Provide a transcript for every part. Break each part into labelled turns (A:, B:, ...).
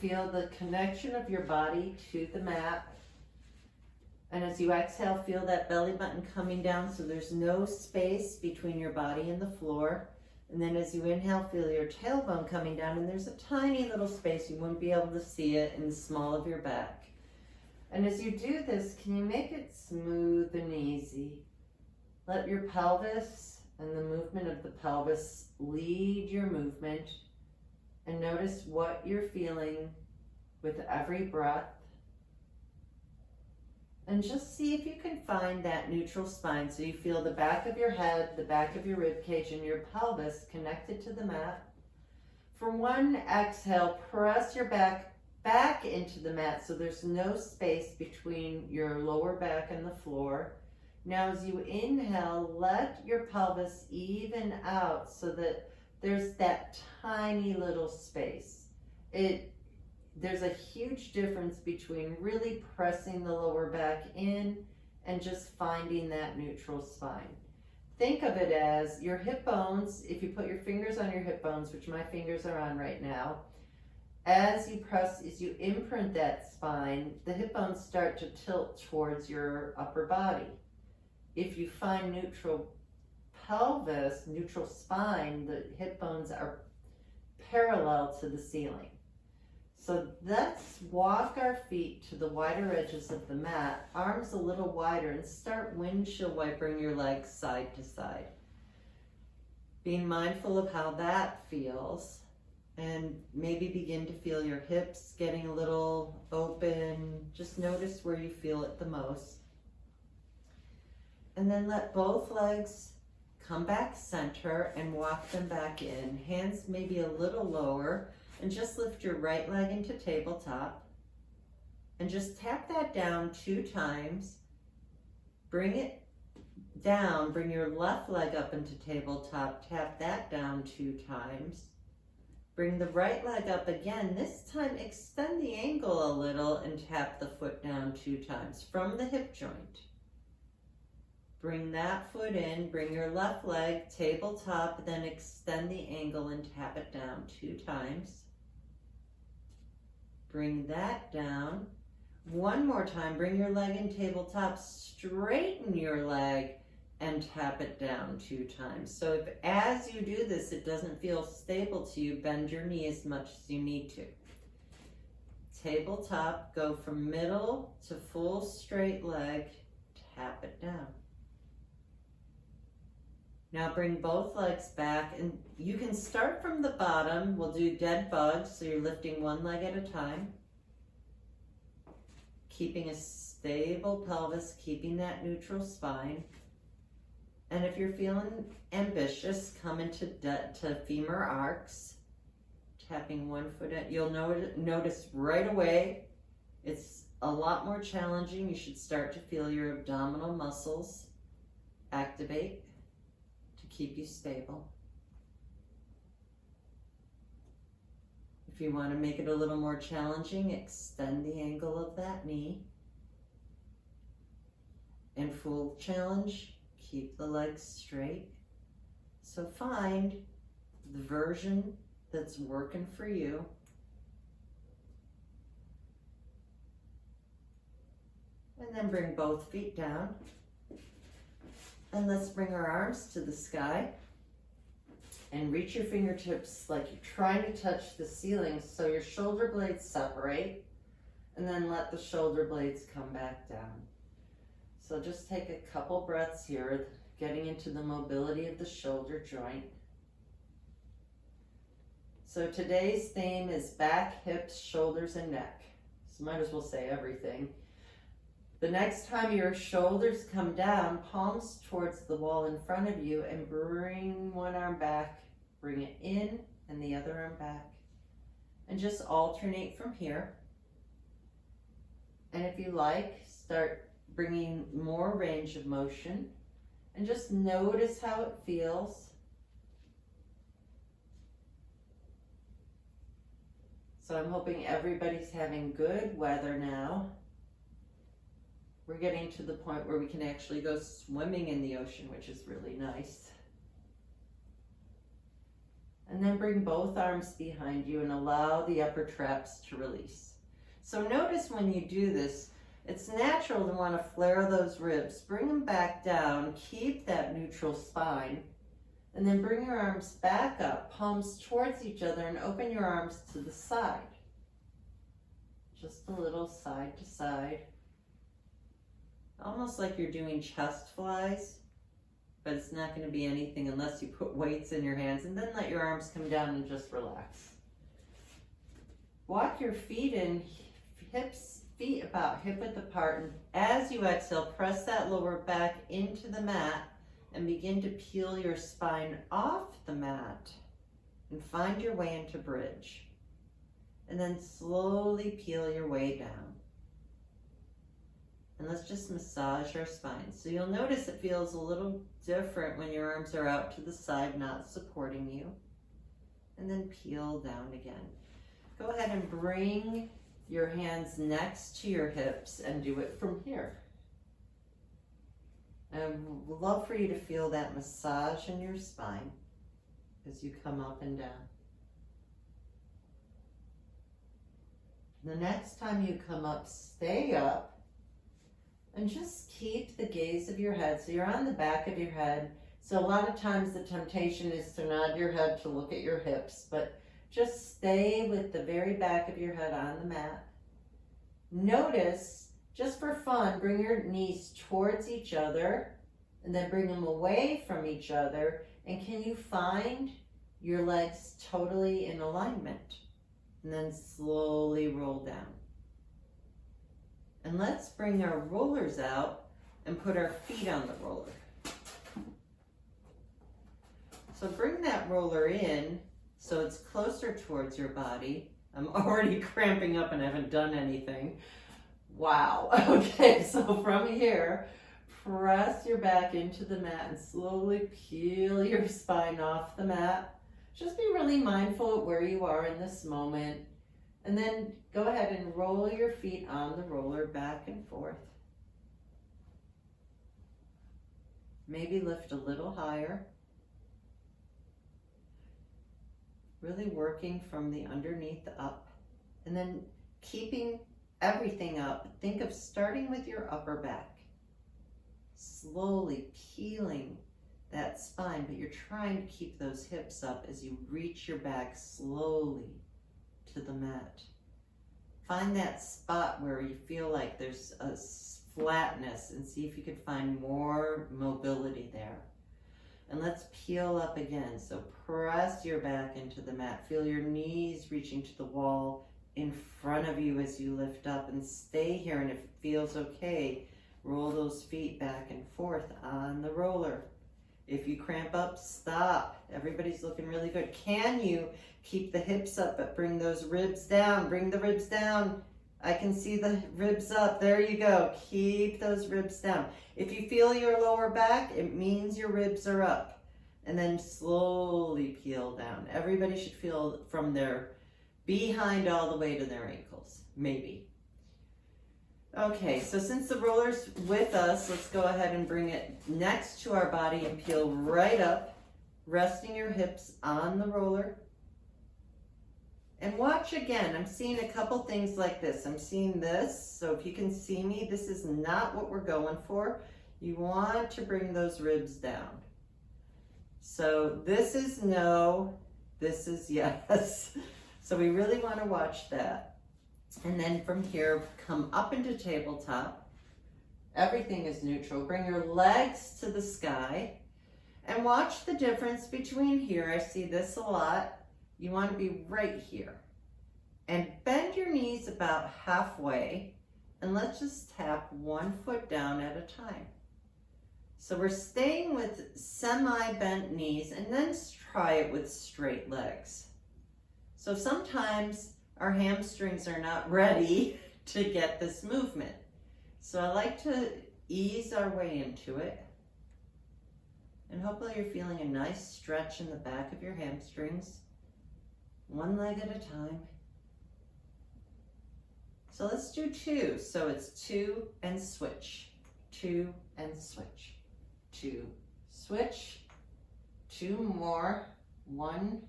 A: feel the connection of your body to the mat. And as you exhale, feel that belly button coming down so there's no space between your body and the floor. And then as you inhale, feel your tailbone coming down, and there's a tiny little space. You wouldn't be able to see it in the small of your back. And as you do this, can you make it smooth and easy? Let your pelvis and the movement of the pelvis lead your movement, and notice what you're feeling with every breath. And just see if you can find that neutral spine so you feel the back of your head, the back of your rib cage, and your pelvis connected to the mat. For one exhale, press your back into the mat so there's no space between your lower back and the floor. Now as you inhale, let your pelvis even out so that there's that tiny little space. There's a huge difference between really pressing the lower back in and just finding that neutral spine. Think of it as your hip bones. If you put your fingers on your hip bones, which my fingers are on right now, as you press, as you imprint that spine, the hip bones start to tilt towards your upper body. If you find neutral pelvis, neutral spine, the hip bones are parallel to the ceiling. So let's walk our feet to the wider edges of the mat, arms a little wider, and start windshield wipering your legs side to side. Being mindful of how that feels, and maybe begin to feel your hips getting a little open. Just notice where you feel it the most. And then let both legs come back center and walk them back in. Hands maybe a little lower. And just lift your right leg into tabletop and just tap that down 2 times. Bring it down, bring your left leg up into tabletop, tap that down 2 times. Bring the right leg up again. This time extend the ankle a little and tap the foot down 2 times from the hip joint. Bring that foot in, bring your left leg tabletop, then extend the angle and tap it down 2 times. Bring that down. One more time, bring your leg in tabletop, straighten your leg and tap it down 2 times. So if as you do this, it doesn't feel stable to you, bend your knee as much as you need to. Tabletop, go from middle to full straight leg, tap it down. Now bring both legs back, and you can start from the bottom. We'll do dead bugs, so you're lifting one leg at a time. Keeping a stable pelvis, keeping that neutral spine. And if you're feeling ambitious, come into to femur arcs, tapping one foot in. You'll notice right away, it's a lot more challenging. You should start to feel your abdominal muscles activate. Keep you stable. If you want to make it a little more challenging, extend the angle of that knee. And full challenge, keep the legs straight. So find the version that's working for you. And then bring both feet down. And let's bring our arms to the sky and reach your fingertips like you're trying to touch the ceiling so your shoulder blades separate, and then let the shoulder blades come back down. So just take a couple breaths here, getting into the mobility of the shoulder joint. So today's theme is back, hips, shoulders, and neck. So might as well say everything. The next time your shoulders come down, palms towards the wall in front of you, and bring one arm back, bring it in, and the other arm back. And just alternate from here. And if you like, start bringing more range of motion, and just notice how it feels. So I'm hoping everybody's having good weather now. We're getting to the point where we can actually go swimming in the ocean, which is really nice. And then bring both arms behind you and allow the upper traps to release. So notice when you do this, it's natural to want to flare those ribs. Bring them back down, keep that neutral spine, and then bring your arms back up, palms towards each other, and open your arms to the side. Just a little side to side. Almost like you're doing chest flies, but it's not going to be anything unless you put weights in your hands, and then let your arms come down and just relax. Walk your feet in, feet about hip-width apart, and as you exhale, press that lower back into the mat and begin to peel your spine off the mat and find your way into bridge. And then slowly peel your way down. And let's just massage our spine. So you'll notice it feels a little different when your arms are out to the side, not supporting you. And then peel down again. Go ahead and bring your hands next to your hips and do it from here. And I would love for you to feel that massage in your spine as you come up and down. The next time you come up, stay up and just keep the gaze of your head. So you're on the back of your head. So a lot of times the temptation is to nod your head to look at your hips, but just stay with the very back of your head on the mat. Notice, just for fun, bring your knees towards each other and then bring them away from each other. And can you find your legs totally in alignment? And then slowly roll down. And let's bring our rollers out and put our feet on the roller. So bring that roller in so it's closer towards your body. I'm already cramping up and I haven't done anything. Wow. Okay, so from here, press your back into the mat and slowly peel your spine off the mat. Just be really mindful of where you are in this moment. And then go ahead and roll your feet on the roller back and forth. Maybe lift a little higher. Really working from the underneath up. And then keeping everything up. Think of starting with your upper back. Slowly peeling that spine, but you're trying to keep those hips up as you reach your back slowly to the mat. Find that spot where you feel like there's a flatness and see if you can find more mobility there. And let's peel up again. So press your back into the mat. Feel your knees reaching to the wall in front of you as you lift up, and stay here. And if it feels okay, roll those feet back and forth on the roller. If you cramp up, stop. Everybody's looking really good. Can you keep the hips up but bring those ribs down? Bring the ribs down. I can see the ribs up. There you go. Keep those ribs down. If you feel your lower back, it means your ribs are up. And then slowly peel down. Everybody should feel from their behind all the way to their ankles, maybe. Okay, so since the roller's with us, let's go ahead and bring it next to our body and peel right up, resting your hips on the roller. And watch again. I'm seeing a couple things like this. I'm seeing this, so if you can see me, this is not what we're going for. You want to bring those ribs down. So this is no, this is yes. So we really want to watch that. And then from here, come up into tabletop. Everything is neutral. Bring your legs to the sky and watch the difference between here. I see this a lot. You want to be right here. And bend your knees about halfway, and let's just tap one foot down at a time. So we're staying with semi-bent knees, and then try it with straight legs. So sometimes our hamstrings are not ready to get this movement. So I like to ease our way into it. And hopefully you're feeling a nice stretch in the back of your hamstrings. One leg at a time. So let's do two. So it's 2 and switch. 2 and switch. 2, switch. 2 more. 1,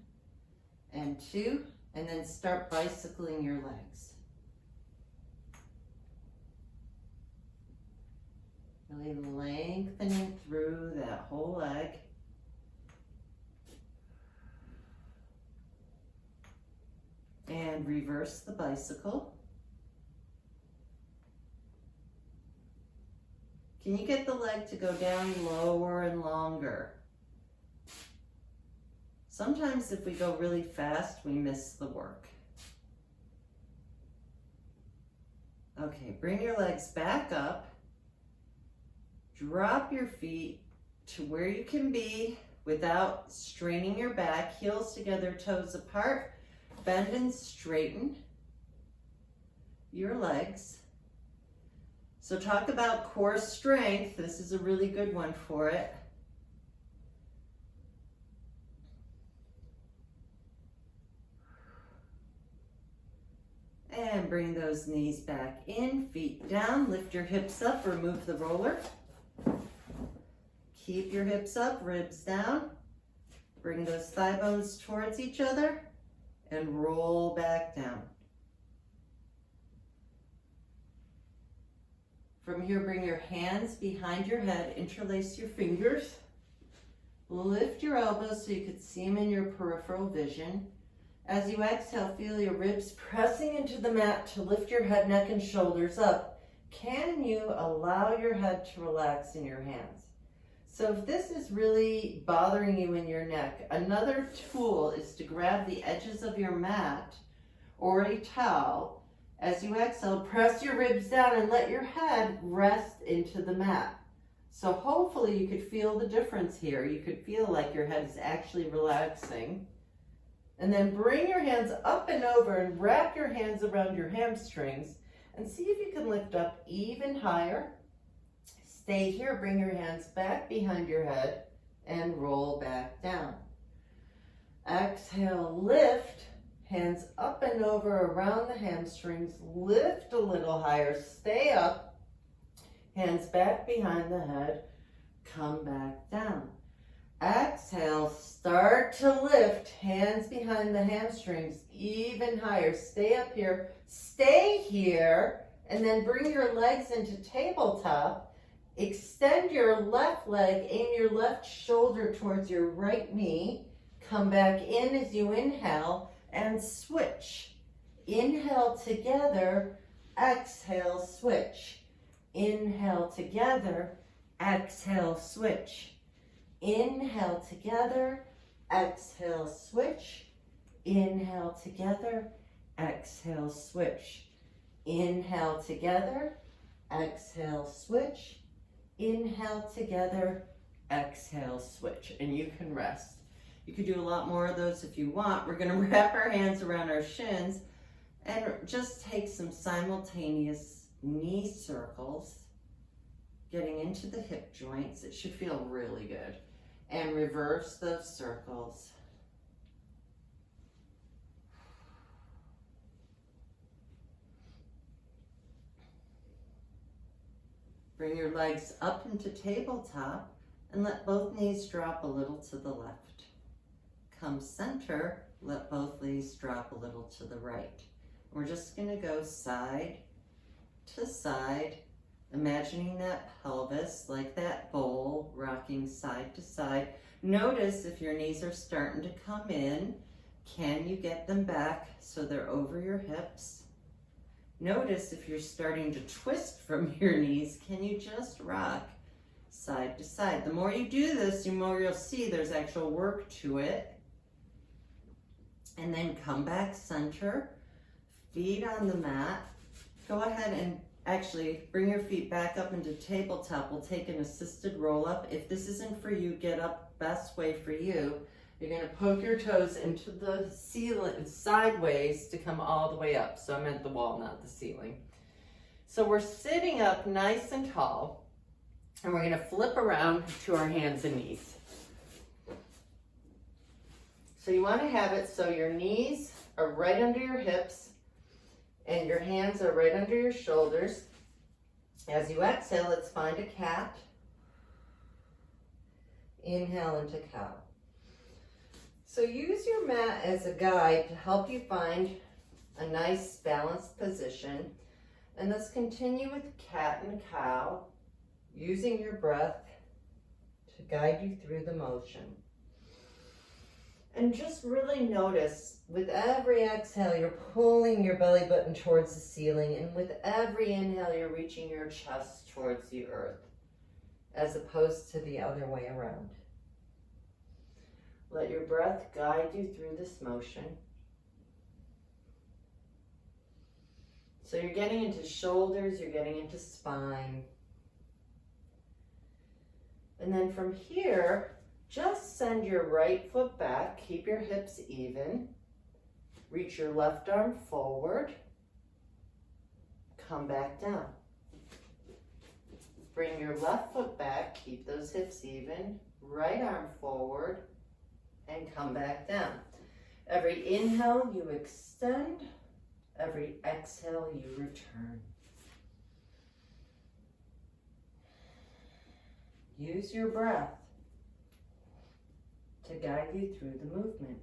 A: and 2, and then start bicycling your legs. Really lengthening through that whole leg. And reverse the bicycle. Can you get the leg to go down lower and longer? Sometimes if we go really fast, we miss the work. Okay, bring your legs back up. Drop your feet to where you can be without straining your back. Heels together, toes apart. Bend and straighten your legs. So talk about core strength. This is a really good one for it. And bring those knees back in, feet down, lift your hips up, remove the roller. Keep your hips up, ribs down. Bring those thigh bones towards each other and roll back down. From here, bring your hands behind your head, interlace your fingers. Lift your elbows so you can see them in your peripheral vision. As you exhale, feel your ribs pressing into the mat to lift your head, neck, and shoulders up. Can you allow your head to relax in your hands? So if this is really bothering you in your neck, another tool is to grab the edges of your mat or a towel. As you exhale, press your ribs down and let your head rest into the mat. So hopefully you could feel the difference here. You could feel like your head is actually relaxing. And then bring your hands up and over and wrap your hands around your hamstrings and see if you can lift up even higher. Stay here, bring your hands back behind your head and roll back down. Exhale, lift, hands up and over around the hamstrings, lift a little higher, stay up, hands back behind the head, come back down. Exhale, start to lift, hands behind the hamstrings, even higher. Stay up here, stay here, and then bring your legs into tabletop. Extend your left leg, aim your left shoulder towards your right knee. Come back in as you inhale and switch. Inhale together, exhale, switch. Inhale together, exhale, switch. Inhale together, exhale, switch. Inhale together, exhale, switch. Inhale together, exhale, switch. Inhale together, exhale, switch. And you can rest. You could do a lot more of those if you want. We're going to wrap our hands around our shins and just take some simultaneous knee circles, getting into the hip joints. It should feel really good. And reverse those circles. Bring your legs up into tabletop and let both knees drop a little to the left. Come center, let both knees drop a little to the right. We're just going to go side to side, imagining that pelvis like that bowl, rocking side to side. Notice if your knees are starting to come in, can you get them back so they're over your hips? Notice if you're starting to twist from your knees, can you just rock side to side? The more you do this, the more you'll see there's actual work to it. And then come back center, feet on the mat. Go ahead and actually bring your feet back up into tabletop. We'll take an assisted roll up. If this isn't for you, get up, best way for you. You're going to poke your toes into the ceiling sideways to come all the way up. So I meant the wall, not the ceiling. So we're sitting up nice and tall, and we're going to flip around to our hands and knees. So you want to have it so your knees are right under your hips and your hands are right under your shoulders. As you exhale, let's find a cat. Inhale into cow. So use your mat as a guide to help you find a nice balanced position. And let's continue with cat and cow, using your breath to guide you through the motion. And just really notice, with every exhale, you're pulling your belly button towards the ceiling, and with every inhale, you're reaching your chest towards the earth, as opposed to the other way around. Let your breath guide you through this motion. So you're getting into shoulders, you're getting into spine. And then from here, just send your right foot back, keep your hips even, reach your left arm forward, come back down. Bring your left foot back, keep those hips even, right arm forward, and come back down. Every inhale, you extend. Every exhale, you return. Use your breath to guide you through the movement.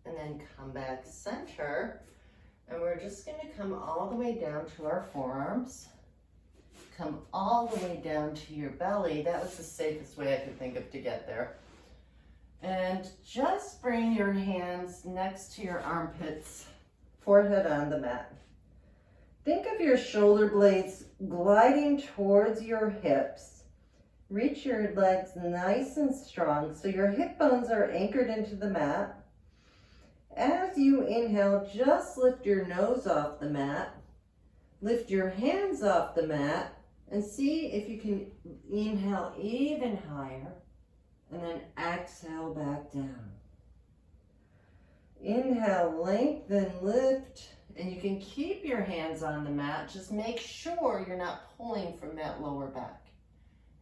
A: And then come back center. And we're just going to come all the way down to our forearms. Come all the way down to your belly. That was the safest way I could think of to get there. And just bring your hands next to your armpits, forehead on the mat. Think of your shoulder blades gliding towards your hips. Reach your legs nice and strong so your hip bones are anchored into the mat. As you inhale, just lift your nose off the mat, lift your hands off the mat, and see if you can inhale even higher, and then exhale back down. Inhale, lengthen, lift, and you can keep your hands on the mat. Just make sure you're not pulling from that lower back,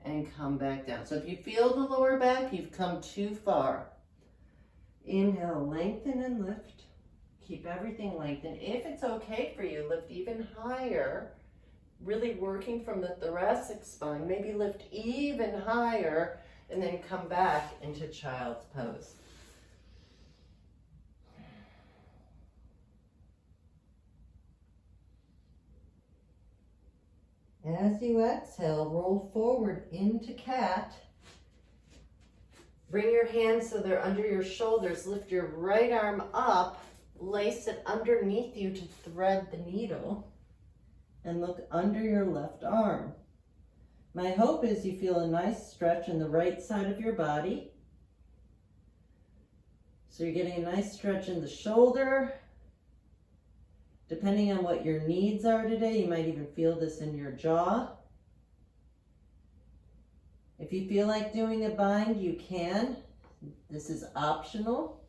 A: and come back down. So if you feel the lower back, you've come too far. Inhale, lengthen and lift. Keep everything lengthened. If it's okay for you, lift even higher. Really working from the thoracic spine. Maybe lift even higher and then come back into child's pose. As you exhale, roll forward into cat. Bring your hands so they're under your shoulders. Lift your right arm up. Lace it underneath you to thread the needle. And look under your left arm. My hope is you feel a nice stretch in the right side of your body. So you're getting a nice stretch in the shoulder. Depending on what your needs are today, you might even feel this in your jaw. If you feel like doing a bind, you can. This is optional.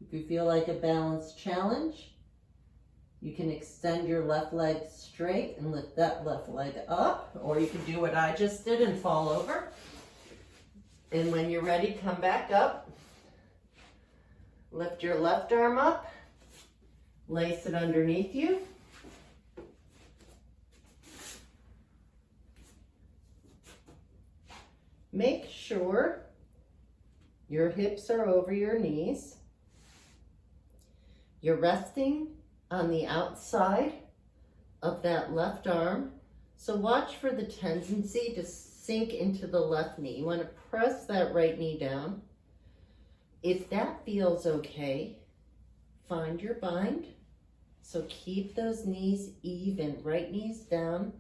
A: If you feel like a balance challenge, you can extend your left leg straight and lift that left leg up, or you can do what I just did and fall over. And when you're ready, come back up. Lift your left arm up, lace it underneath you. Make sure your hips are over your knees. You're resting on the outside of that left arm. So watch for the tendency to sink into the left knee. You want to press that right knee down. If that feels okay, find your bind. So keep those knees even. Right knees down,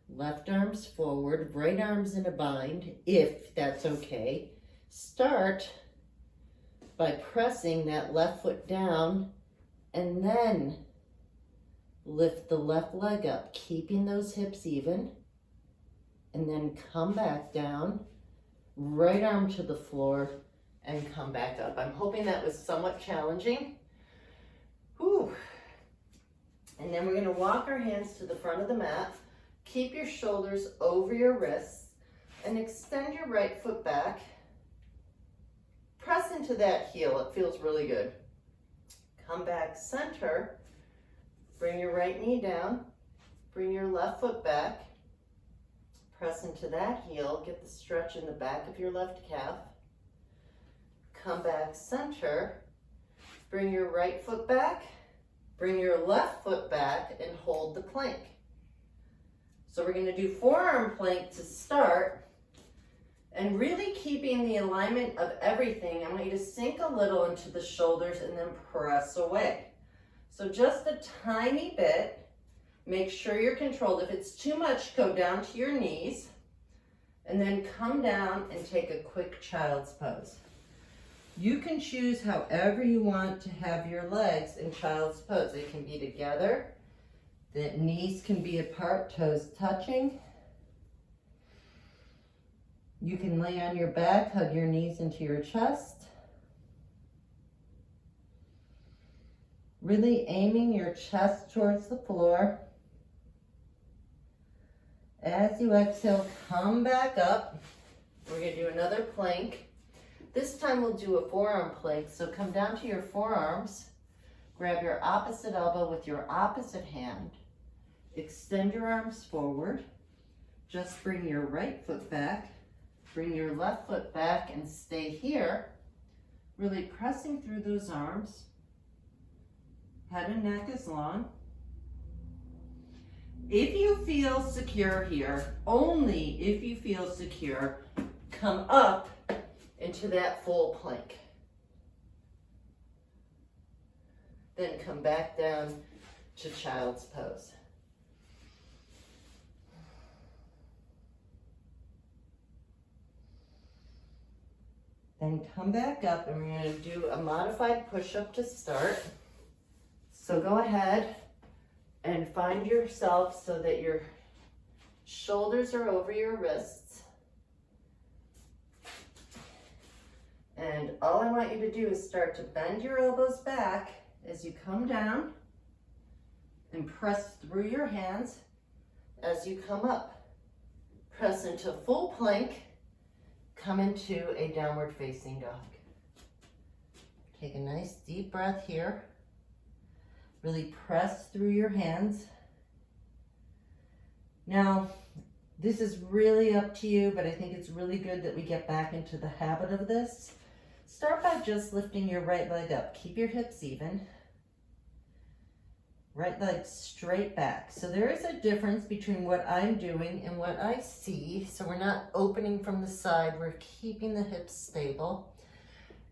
A: left arms forward, right arms in a bind, if that's okay. Start by pressing that left foot down and then lift the left leg up, keeping those hips even, and then come back down, right arm to the floor, and come back up. I'm hoping that was somewhat challenging. Whew. And then we're gonna walk our hands to the front of the mat. Keep your shoulders over your wrists and extend your right foot back. Press into that heel, it feels really good. Come back center, bring your right knee down, bring your left foot back, press into that heel, get the stretch in the back of your left calf. Come back center, bring your right foot back, bring your left foot back and hold the plank. So we're going to do forearm plank to start, and really keeping the alignment of everything. I want you to sink a little into the shoulders and then press away. So just a tiny bit. Make sure you're controlled. If it's too much, go down to your knees and then come down and take a quick child's pose. You can choose however you want to have your legs in child's pose. They can be together. The knees can be apart, toes touching. You can lay on your back, hug your knees into your chest. Really aiming your chest towards the floor. As you exhale, come back up. We're going to do another plank. This time we'll do a forearm plank. So come down to your forearms. Grab your opposite elbow with your opposite hand. Extend your arms forward. Just bring your right foot back. Bring your left foot back and stay here. Really pressing through those arms. Head and neck is long. If you feel secure here, only if you feel secure, come up into that full plank. Then come back down to child's pose. Then come back up and we're going to do a modified push-up to start. So go ahead and find yourself so that your shoulders are over your wrists. And all I want you to do is start to bend your elbows back as you come down and press through your hands as you come up. Press into full plank. Come into a downward facing dog. Take a nice deep breath here. Really press through your hands. Now, this is really up to you, but I think it's really good that we get back into the habit of this. Start by just lifting your right leg up. Keep your hips even. Right leg straight back. So there is a difference between what I'm doing and what I see. So we're not opening from the side. We're keeping the hips stable.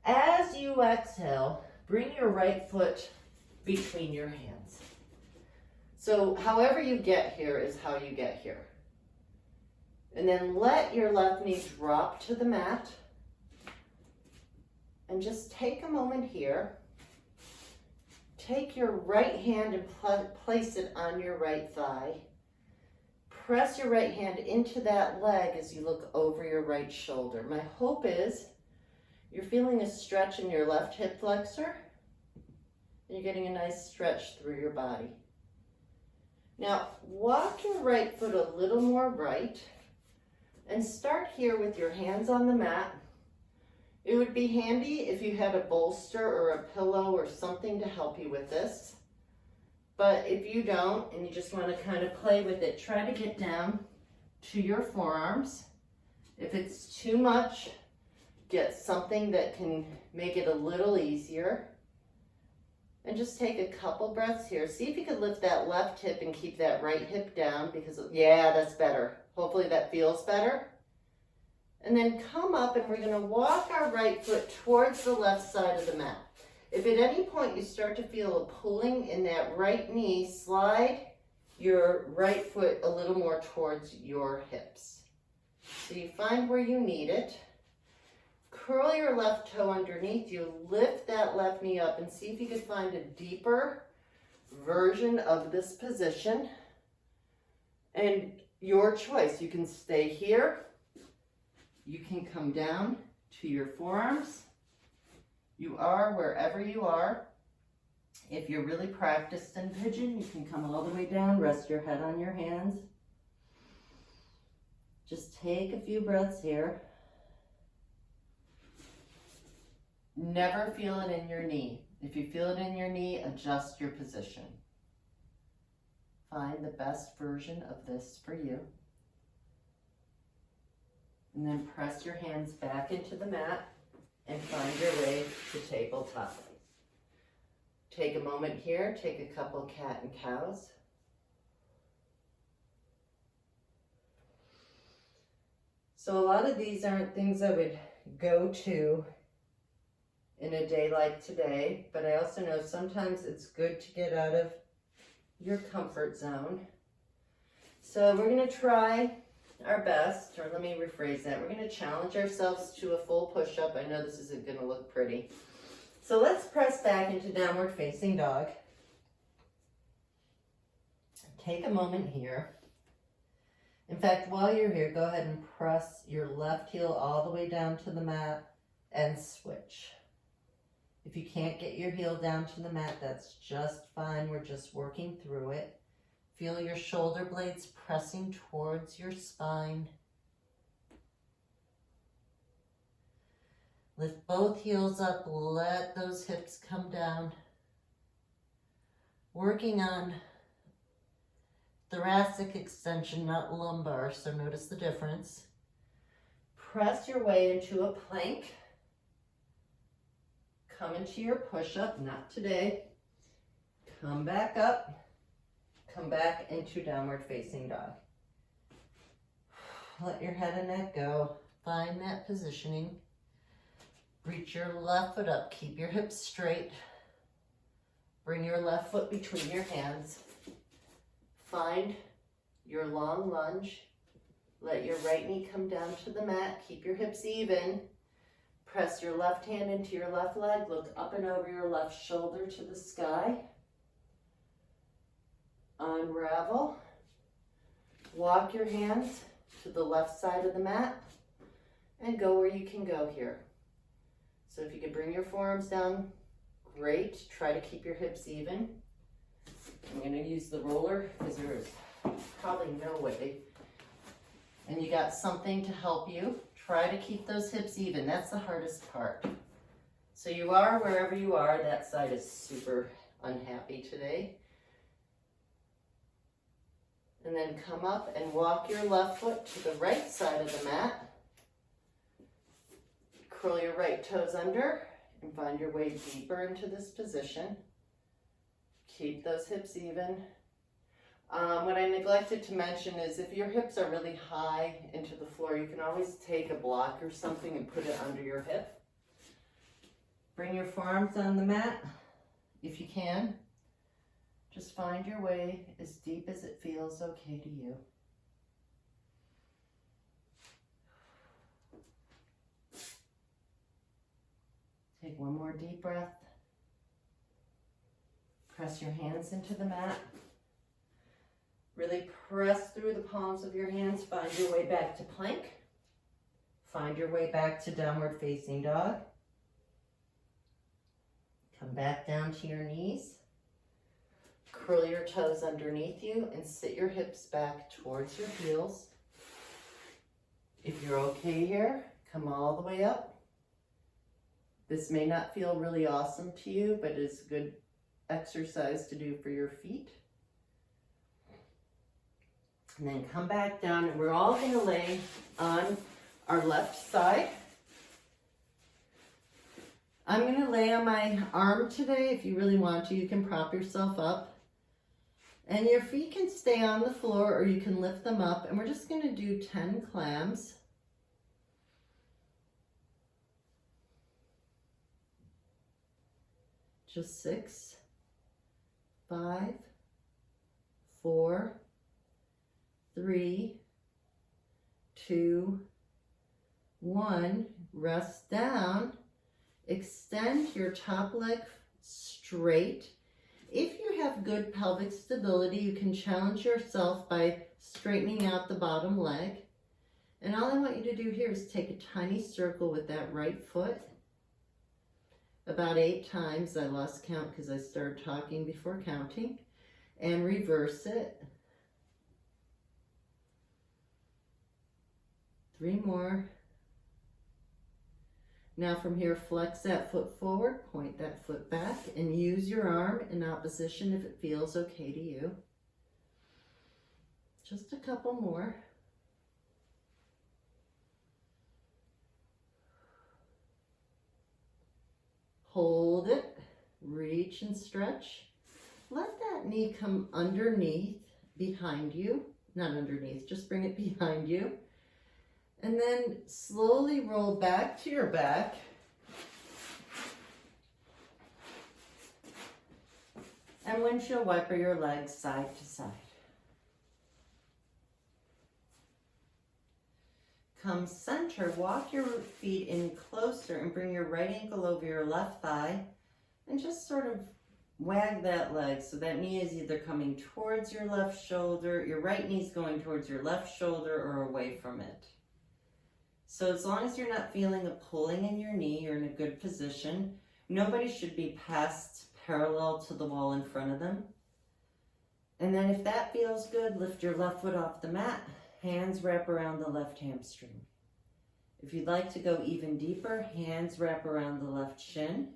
A: As you exhale, bring your right foot between your hands. So however you get here is how you get here. And then let your left knee drop to the mat. And just take a moment here. Take your right hand and place it on your right thigh. Press your right hand into that leg as you look over your right shoulder. My hope is you're feeling a stretch in your left hip flexor. And you're getting a nice stretch through your body. Now, walk your right foot a little more right and start here with your hands on the mat. It would be handy if you had a bolster or a pillow or something to help you with this. But if you don't and you just want to kind of play with it, try to get down to your forearms. If it's too much, get something that can make it a little easier. And just take a couple breaths here. See if you could lift that left hip and keep that right hip down because, yeah, that's better. Hopefully that feels better. And then come up and we're going to walk our right foot towards the left side of the mat. If at any point you start to feel a pulling in that right knee, slide your right foot a little more towards your hips. So you find where you need it. Curl your left toe underneath you, lift that left knee up and see if you can find a deeper version of this position. And your choice, you can stay here. You can come down to your forearms. You are wherever you are. If you're really practiced in pigeon, you can come all the way down, rest your head on your hands. Just take a few breaths here. Never feel it in your knee. If you feel it in your knee, adjust your position. Find the best version of this for you. And then press your hands back into the mat and find your way to tabletop. Take a moment here, take a couple cat and cows. So a lot of these aren't things I would go to in a day like today, but I also know sometimes it's good to get out of your comfort zone. So we're going to try our best, or let me rephrase that. We're going to challenge ourselves to a full push-up. I know this isn't going to look pretty. So let's press back into downward facing dog. Take a moment here. In fact, while you're here, go ahead and press your left heel all the way down to the mat and switch. If you can't get your heel down to the mat, that's just fine. We're just working through it. Feel your shoulder blades pressing towards your spine. Lift both heels up, let those hips come down. Working on thoracic extension, not lumbar, so notice the difference. Press your way into a plank. Come into your push-up, not today. Come back up. Come back into downward facing dog. Let your head and neck go. Find that positioning. Reach your left foot up. Keep your hips straight. Bring your left foot between your hands. Find your long lunge. Let your right knee come down to the mat. Keep your hips even. Press your left hand into your left leg. Look up and over your left shoulder to the sky. Unravel. Walk your hands to the left side of the mat and go where you can go here. So if you can bring your forearms down, great. Try to keep your hips even. I'm going to use the roller because there is probably no way. And you got something to help you. Try to keep those hips even. That's the hardest part. So you are wherever you are. That side is super unhappy today. And then come up and walk your left foot to the right side of the mat. Curl your right toes under and find your way deeper into this position. Keep those hips even. What I neglected to mention is if your hips are really high into the floor, you can always take a block or something and put it under your hip. Bring your forearms on the mat if you can. Just find your way as deep as it feels okay to you. Take one more deep breath. Press your hands into the mat. Really press through the palms of your hands. Find your way back to plank. Find your way back to downward facing dog. Come back down to your knees. Curl your toes underneath you and sit your hips back towards your heels. If you're okay here, come all the way up. This may not feel really awesome to you, but it's a good exercise to do for your feet. And then come back down, and we're all going to lay on our left side. I'm going to lay on my arm today. If you really want to, you can prop yourself up. And your feet can stay on the floor, or you can lift them up. And we're just going to do 10 clams. Just 6, 5, 4, 3, 2, 1. Rest down. Extend your top leg straight. If you have good pelvic stability, you can challenge yourself by straightening out the bottom leg. And all I want you to do here is take a tiny circle with that right foot. About 8 times. I lost count because I started talking before counting. And reverse it. 3 more. Now from here, flex that foot forward, point that foot back, and use your arm in opposition if it feels okay to you. Just a couple more. Hold it, reach and stretch. Let that knee come underneath, behind you. Not underneath, just bring it behind you. And then slowly roll back to your back. And windshield wiper your legs side to side. Come center, walk your feet in closer and bring your right ankle over your left thigh and just sort of wag that leg. So that knee is either coming towards your left shoulder, your right knee's going towards your left shoulder or away from it. So as long as you're not feeling a pulling in your knee, you're in a good position. Nobody should be past parallel to the wall in front of them. And then if that feels good, lift your left foot off the mat. Hands wrap around the left hamstring. If you'd like to go even deeper, hands wrap around the left shin.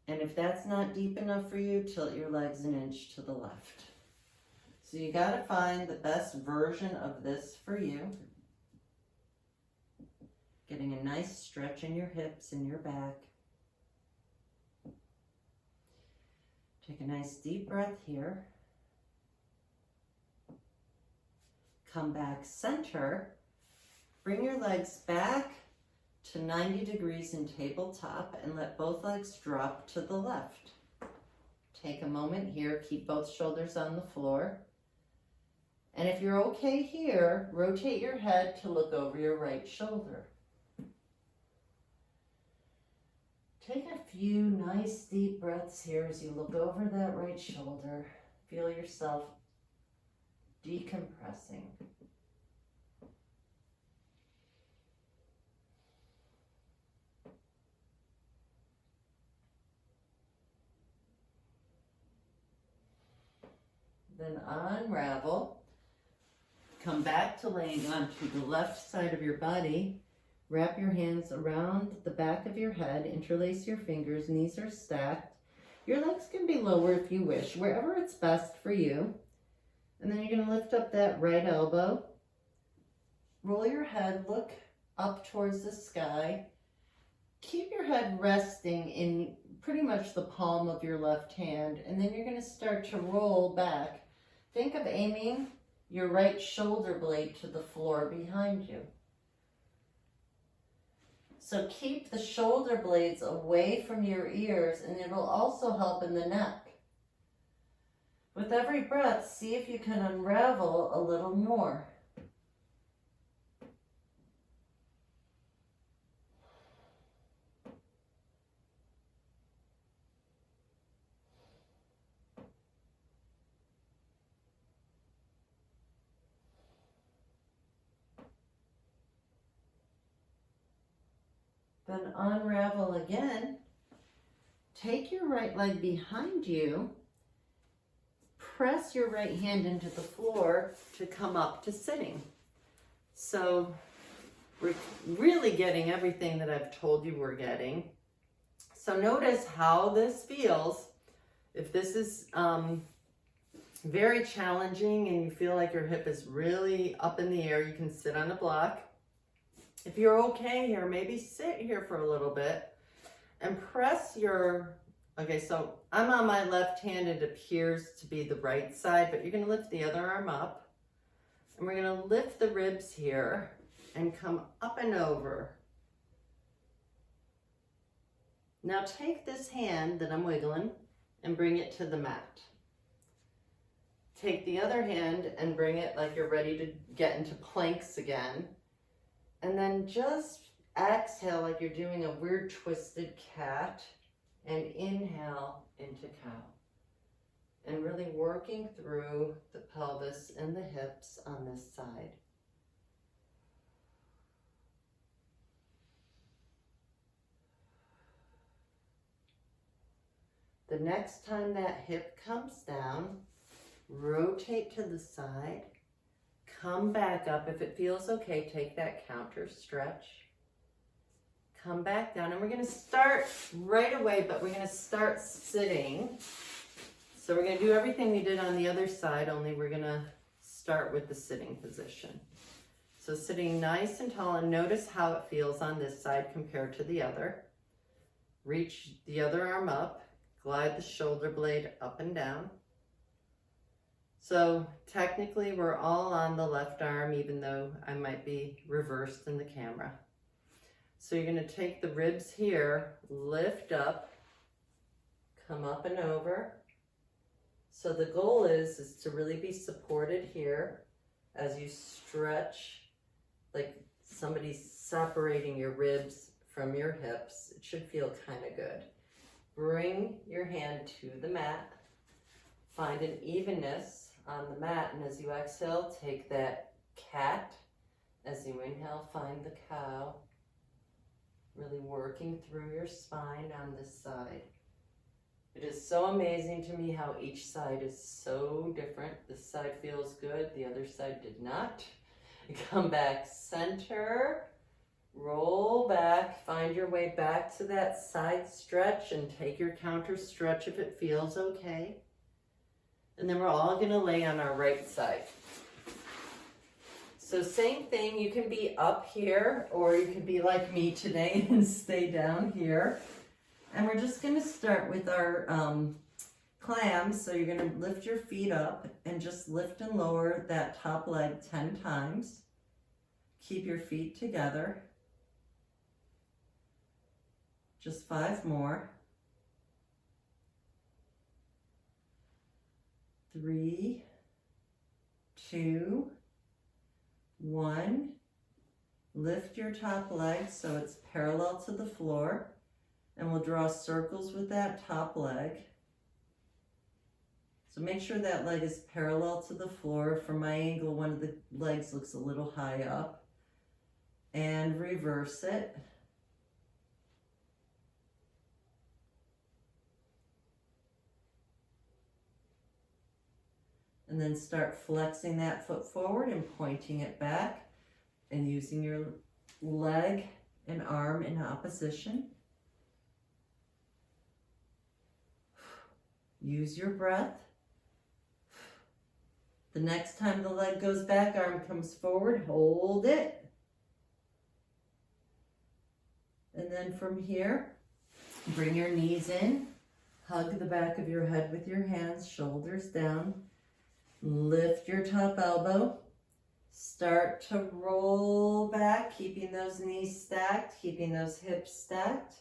A: And if that's not deep enough for you, tilt your legs an inch to the left. So you got to find the best version of this for you. Getting a nice stretch in your hips and your back. Take a nice deep breath here. Come back center. Bring your legs back to 90 degrees in tabletop and let both legs drop to the left. Take a moment here, keep both shoulders on the floor. And if you're okay here, rotate your head to look over your right shoulder. Take a few nice deep breaths here as you look over that right shoulder. Feel yourself decompressing. Then unravel. Come back to laying onto the left side of your body. Wrap your hands around the back of your head. Interlace your fingers. Knees are stacked. Your legs can be lower if you wish, wherever it's best for you. And then you're going to lift up that right elbow. Roll your head. Look up towards the sky. Keep your head resting in pretty much the palm of your left hand. And then you're going to start to roll back. Think of aiming your right shoulder blade to the floor behind you. So keep the shoulder blades away from your ears, and it'll also help in the neck. With every breath, see if you can unravel a little more. Then unravel again. Take your right leg behind you. Press your right hand into the floor to come up to sitting. So we're really getting everything that I've told you we're getting. So notice how this feels. If this is very challenging and you feel like your hip is really up in the air, you can sit on a block. If you're okay here, maybe sit here for a little bit and press your, okay, so I'm on my left hand. It appears to be the right side, but you're going to lift the other arm up. And we're going to lift the ribs here and come up and over. Now take this hand that I'm wiggling and bring it to the mat. Take the other hand and bring it like you're ready to get into planks again. And then just exhale like you're doing a weird twisted cat and inhale into cow. And really working through the pelvis and the hips on this side. The next time that hip comes down, rotate to the side, Come back up. If it feels okay, take that counter stretch. Come back down, and we're going to start right away, but we're going to start sitting. So we're going to do everything we did on the other side, only we're going to start with the sitting position. So sitting nice and tall, and notice how it feels on this side compared to the other. Reach the other arm up, glide the shoulder blade up and down. So technically we're all on the left arm, even though I might be reversed in the camera. So you're going to take the ribs here, lift up, come up and over. So the goal is to really be supported here as you stretch, like somebody's separating your ribs from your hips. It should feel kind of good. Bring your hand to the mat. Find an evenness on the mat, and as you exhale, take that cat. As you inhale, find the cow. Really working through your spine on this side. It is so amazing to me how each side is so different. This side feels good, the other side did not. Come back center, roll back, find your way back to that side stretch, and take your counter stretch if it feels okay. And then we're all going to lay on our right side. So same thing, you can be up here, or you can be like me today and stay down here. And we're just going to start with our clams. So you're going to lift your feet up and just lift and lower that top leg 10 times. Keep your feet together. Just 5 more. 3, 2, 1. Lift your top leg so it's parallel to the floor, and we'll draw circles with that top leg. So make sure that leg is parallel to the floor. From my angle, one of the legs looks a little high up. And reverse it. And then start flexing that foot forward and pointing it back and using your leg and arm in opposition. Use your breath. The next time the leg goes back, arm comes forward, hold it. And then from here, bring your knees in, hug the back of your head with your hands, shoulders down. Lift your top elbow, start to roll back, keeping those knees stacked, keeping those hips stacked.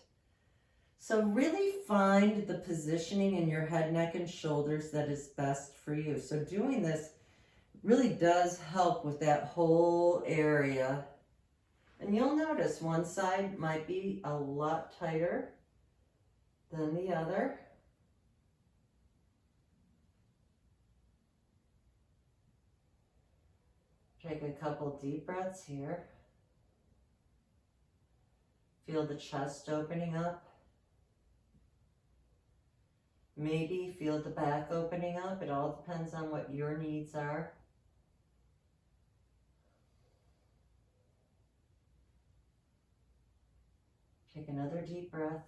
A: So really find the positioning in your head, neck, and shoulders that is best for you. So doing this really does help with that whole area. And you'll notice one side might be a lot tighter than the other. Take a couple deep breaths here. Feel the chest opening up. Maybe feel the back opening up. It all depends on what your needs are. Take another deep breath.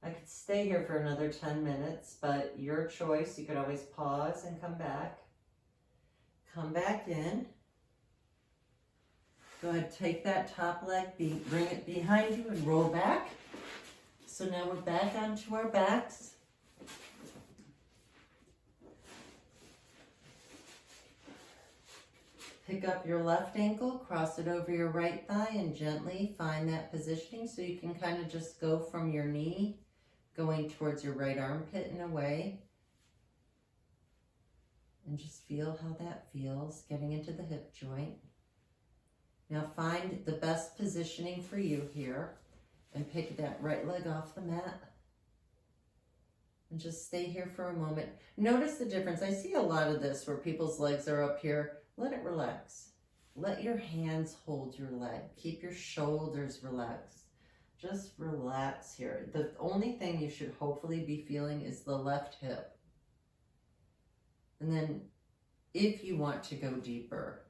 A: I could stay here for another 10 minutes, but your choice. You could always pause and come back. Come back in. Go ahead, take that top leg, bring it behind you and roll back. So now we're back onto our backs. Pick up your left ankle, cross it over your right thigh, and gently find that positioning so you can kind of just go from your knee going towards your right armpit in a way. And just feel how that feels, getting into the hip joint. Now find the best positioning for you here and pick that right leg off the mat. And just stay here for a moment. Notice the difference. I see a lot of this where people's legs are up here. Let it relax. Let your hands hold your leg. Keep your shoulders relaxed. Just relax here. The only thing you should hopefully be feeling is the left hip. And then if you want to go deeper,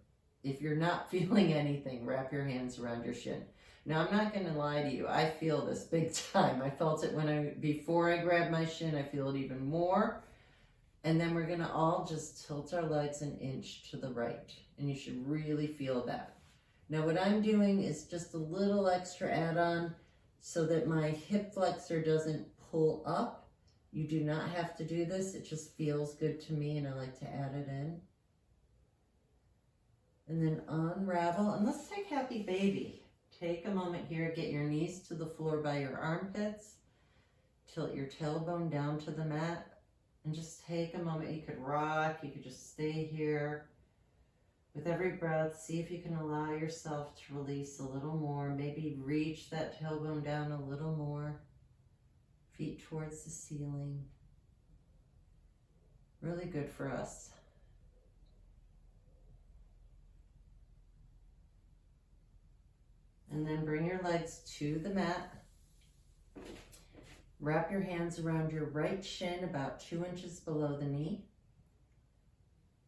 A: if you're not feeling anything, wrap your hands around your shin. Now, I'm not going to lie to you. I feel this big time. I felt it before I grabbed my shin. I feel it even more. And then we're going to all just tilt our legs an inch to the right. And you should really feel that. Now, what I'm doing is just a little extra add-on so that my hip flexor doesn't pull up. You do not have to do this. It just feels good to me, and I like to add it in. And then unravel, and let's take Happy Baby. Take a moment here, get your knees to the floor by your armpits, tilt your tailbone down to the mat, and just take a moment. You could rock, you could just stay here. With every breath, see if you can allow yourself to release a little more. Maybe reach that tailbone down a little more. Feet towards the ceiling. Really good for us. And then bring your legs to the mat. Wrap your hands around your right shin about 2 inches below the knee.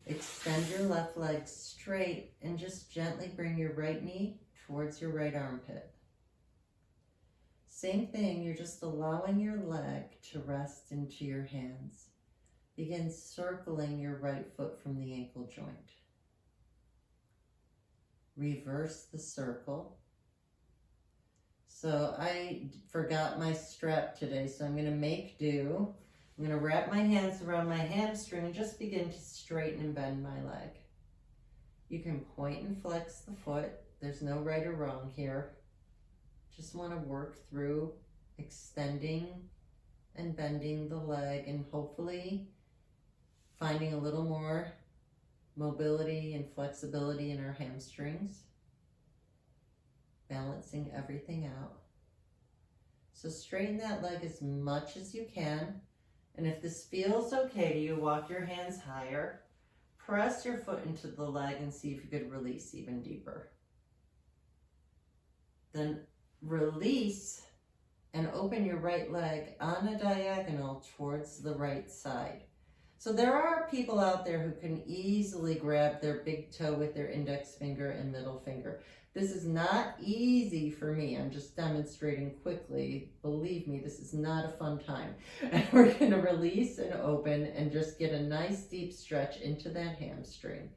A: Extend your left leg straight and just gently bring your right knee towards your right armpit. Same thing, you're just allowing your leg to rest into your hands. Begin circling your right foot from the ankle joint. Reverse the circle. So I forgot my strap today, so I'm going to make do. I'm going to wrap my hands around my hamstring and just begin to straighten and bend my leg. You can point and flex the foot. There's no right or wrong here. Just want to work through extending and bending the leg and hopefully finding a little more mobility and flexibility in our hamstrings. Balancing everything out. So straighten that leg as much as you can. And if this feels okay to you, walk your hands higher. Press your foot into the leg and see if you could release even deeper. Then release and open your right leg on a diagonal towards the right side. So there are people out there who can easily grab their big toe with their index finger and middle finger. This is not easy for me. I'm just demonstrating quickly. Believe me, this is not a fun time. And we're going to release and open and just get a nice deep stretch into that hamstring.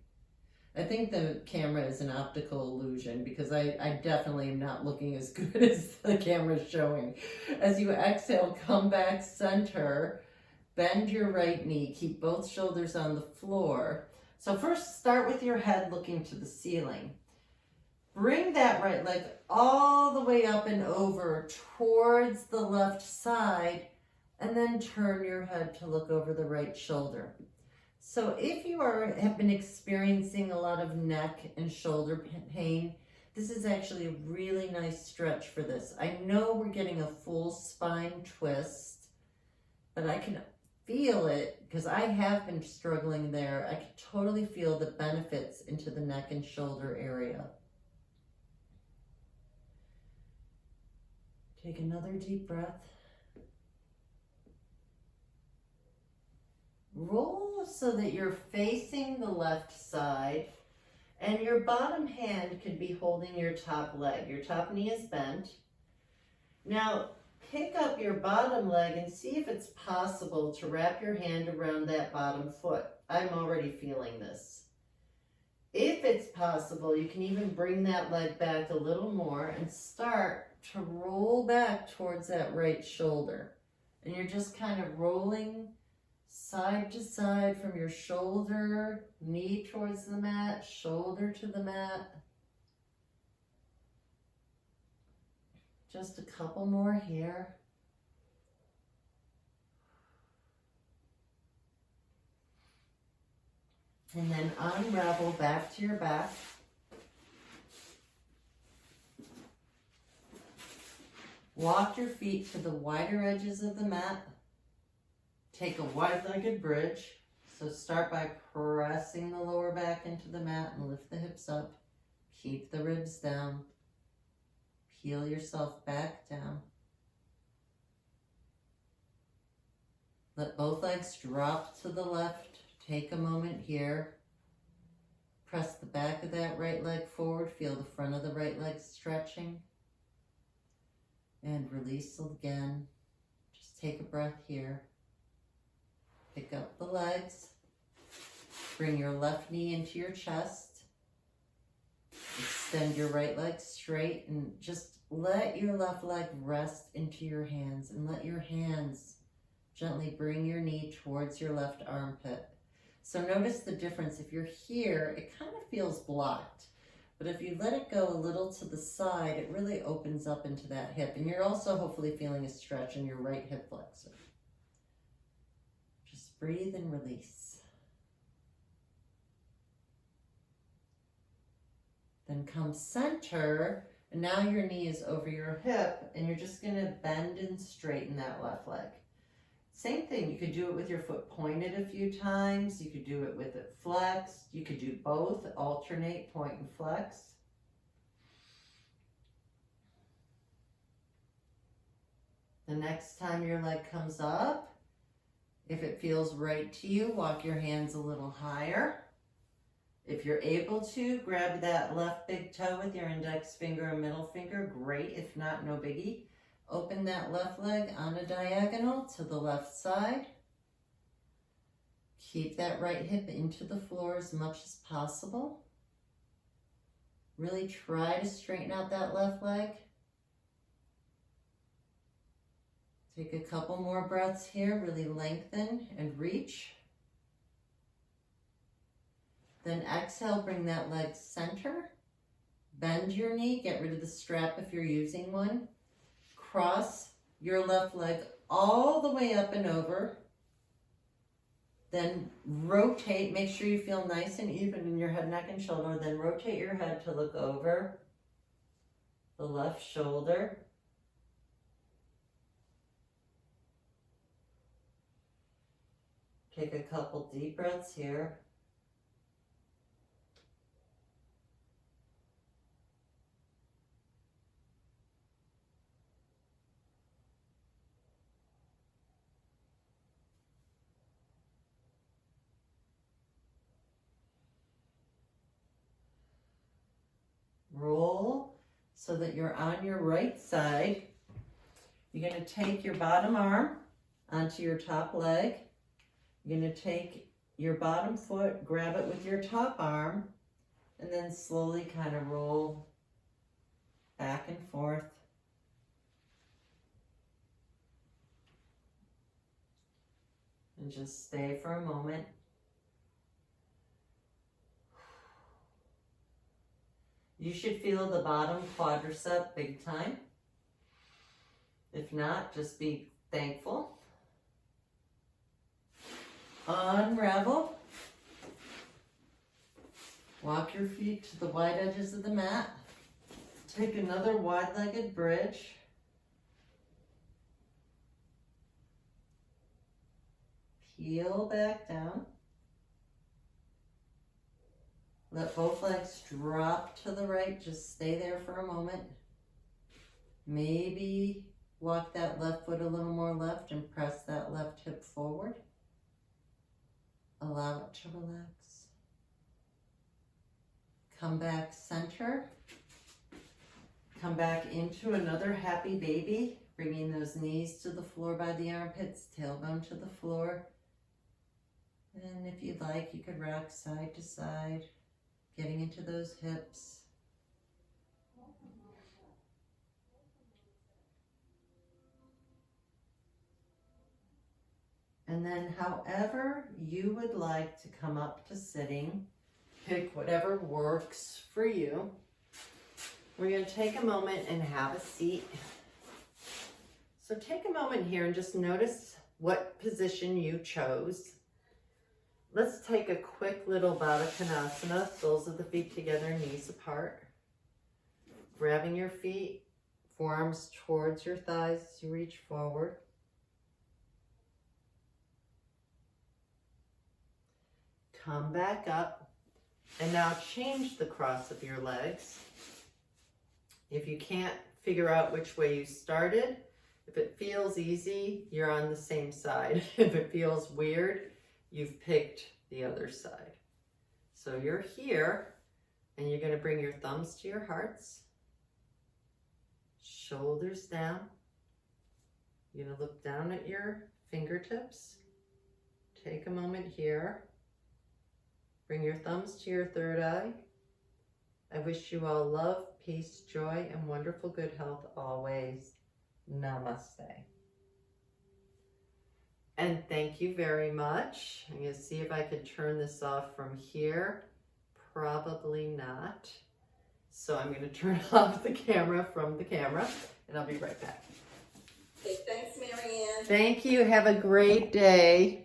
A: I think the camera is an optical illusion because I definitely am not looking as good as the camera is showing. As you exhale, come back center, bend your right knee, keep both shoulders on the floor. So first start with your head looking to the ceiling. Bring that right leg all the way up and over towards the left side, and then turn your head to look over the right shoulder. So if you have been experiencing a lot of neck and shoulder pain, this is actually a really nice stretch for this. I know we're getting a full spine twist, but I can feel it because I have been struggling there. I can totally feel the benefits into the neck and shoulder area. Take another deep breath. Roll so that you're facing the left side and your bottom hand could be holding your top leg. Your top knee is bent. Now pick up your bottom leg and see if it's possible to wrap your hand around that bottom foot. I'm already feeling this. If it's possible, you can even bring that leg back a little more and start to roll back towards that right shoulder. And you're just kind of rolling side to side from your shoulder, knee towards the mat, shoulder to the mat. Just a couple more here. And then unravel back to your back. Walk your feet to the wider edges of the mat. Take a wide-legged bridge. So start by pressing the lower back into the mat and lift the hips up. Keep the ribs down. Peel yourself back down. Let both legs drop to the left Take a moment here. Press the back of that right leg forward. Feel the front of the right leg stretching. And release again. Just take a breath here. Pick up the legs. Bring your left knee into your chest. Extend your right leg straight and just let your left leg rest into your hands, and let your hands gently bring your knee towards your left armpit. So notice the difference. If you're here, it kind of feels blocked. But if you let it go a little to the side, it really opens up into that hip. And you're also hopefully feeling a stretch in your right hip flexor. Just breathe and release. Then come center, and now your knee is over your hip, and you're just going to bend and straighten that left leg. Same thing, you could do it with your foot pointed a few times, you could do it with it flexed, you could do both, alternate, point and flex. The next time your leg comes up, if it feels right to you, walk your hands a little higher. If you're able to, grab that left big toe with your index finger and middle finger, great. If not, no biggie. Open that left leg on a diagonal to the left side. Keep that right hip into the floor as much as possible. Really try to straighten out that left leg. Take a couple more breaths here, really lengthen and reach. Then exhale, bring that leg center. Bend your knee, get rid of the strap if you're using one. Cross your left leg all the way up and over. Then rotate, make sure you feel nice and even in your head, neck, and shoulder. Then rotate your head to look over the left shoulder. Take a couple deep breaths here. Roll so that you're on your right side. You're going to take your bottom arm onto your top leg. You're going to take your bottom foot, grab it with your top arm, and then slowly kind of roll back and forth. And just stay for a moment. You should feel the bottom quadricep big time. If not, just be thankful. Unravel. Walk your feet to the wide edges of the mat. Take another wide-legged bridge. Peel back down. Let both legs drop to the right. Just stay there for a moment. Maybe walk that left foot a little more left and press that left hip forward. Allow it to relax. Come back center. Come back into another happy baby, bringing those knees to the floor by the armpits, tailbone to the floor. And if you'd like, you could rock side to side, getting into those hips. And then however you would like to come up to sitting, pick whatever works for you. We're going to take a moment and have a seat. So take a moment here and just notice what position you chose. Let's take a quick little Baddha Konasana, soles of the feet together, knees apart. Grabbing your feet, forearms towards your thighs as you reach forward. Come back up, and now change the cross of your legs. If you can't figure out which way you started, if it feels easy, you're on the same side. If it feels weird, you've picked the other side. So you're here, and you're going to bring your thumbs to your hearts, shoulders down. You're going to look down at your fingertips. Take a moment here. Bring your thumbs to your third eye. I wish you all love, peace, joy, and wonderful good health always. Namaste. And thank you very much. I'm going to see if I can turn this off from here. Probably not. So I'm going to turn off the camera from the camera, and I'll be right back.
B: Okay, thanks, Marianne.
A: Thank you. Have a great day.